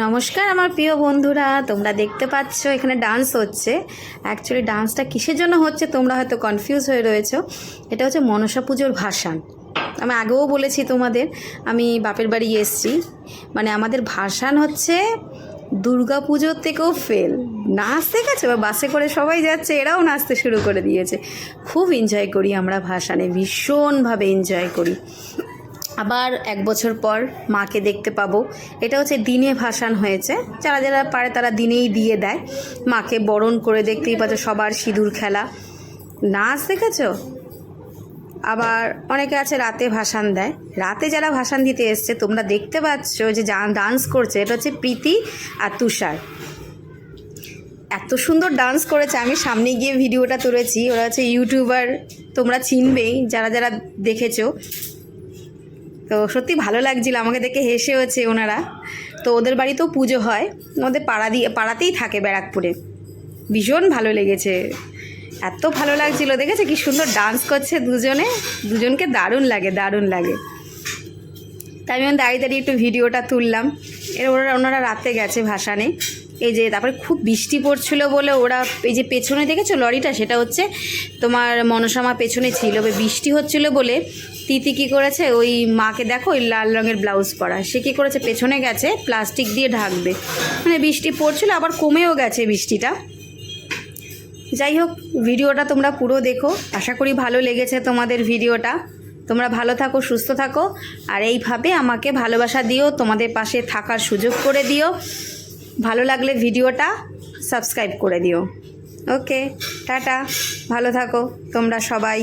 নমস্কার আমার প্রিয় বন্ধুরা, তোমরা দেখতে পাচ্ছ এখানে ডান্স হচ্ছে। অ্যাকচুয়ালি ডান্সটা কিসের জন্য হচ্ছে তোমরা হয়তো কনফিউজ হয়ে রয়েছো। এটা হচ্ছে মনসা পুজোর ভাসান। আমি আগেও বলেছি তোমাদের, আমি বাপের বাড়ি এসেছি, মানে আমাদের ভাসান হচ্ছে দুর্গা পুজোর থেকেও ফেল। নাচ দেখেছে বা বাসে করে সবাই যাচ্ছে, এরাও নাচতে শুরু করে দিয়েছে। খুব এনজয় করি আমরা ভাসানে, ভীষণভাবে এনজয় করি। আবার এক বছর পর মাকে দেখতে পাবো। এটা হচ্ছে দিনে ভাসান হয়েছে, যারা যারা পারে তারা দিনেই দিয়ে দেয়। মাকে বরণ করে দেখতেই পাচ্ছ, সবার সিঁদুর খেলা, নাচ দেখেছ। আবার অনেকে আছে রাতে ভাসান দেয়। রাতে যারা ভাসান দিতে এসছে তোমরা দেখতে পাচ্ছ যে ডান্স করছে, এটা হচ্ছে প্রীতি আর তুষার। এত সুন্দর ডান্স করেছে, আমি সামনে গিয়ে ভিডিওটা তুলেছি। ওরা হচ্ছে ইউটিউবার, তোমরা চিনবেই যারা যারা দেখেছো। তো সত্যি ভালো লাগছিল, আমাকে দেখে হেসে হচ্ছে ওনারা। তো ওদের বাড়িতেও পুজো হয়, ওদের পাড়াতেই থাকে ব্যারাকপুরে। ভীষণ ভালো লেগেছে, এত ভালো লাগছিল। দেখেছে কি সুন্দর ডান্স করছে দুজনকে দারুণ লাগে। তাই আমি দাঁড়িয়ে দাঁড়িয়ে একটু ভিডিওটা তুললাম। ওনারা রাতে গেছে ভাসানে। এই যে তারপরে খুব বৃষ্টি পড়ছিল বলে ওরা, এই যে পেছনে দেখেছো লরিটা, সেটা হচ্ছে তোমার মনসা মা পেছনে ছিল। বৃষ্টি হচ্ছিল বলে তিতি কী করেছে, ওই মাকে দেখো ওই লাল রঙের ব্লাউজ পরা, সে কী করেছে পেছনে গেছে প্লাস্টিক দিয়ে ঢাকবে। মানে বৃষ্টি পড়ছিল, আবার কমেও গেছে বৃষ্টিটা। যাই হোক, ভিডিওটা তোমরা পুরো দেখো, আশা করি ভালো লেগেছে তোমাদের ভিডিওটা। তোমরা ভালো থাকো, সুস্থ থাকো, আর এইভাবে আমাকে ভালোবাসা দিও, তোমাদের পাশে থাকার সুযোগ করে দিও। ভালো লাগলে ভিডিওটা সাবস্ক্রাইব করে দিও। ওকে, টাটা, ভালো থাকো তোমরা সবাই।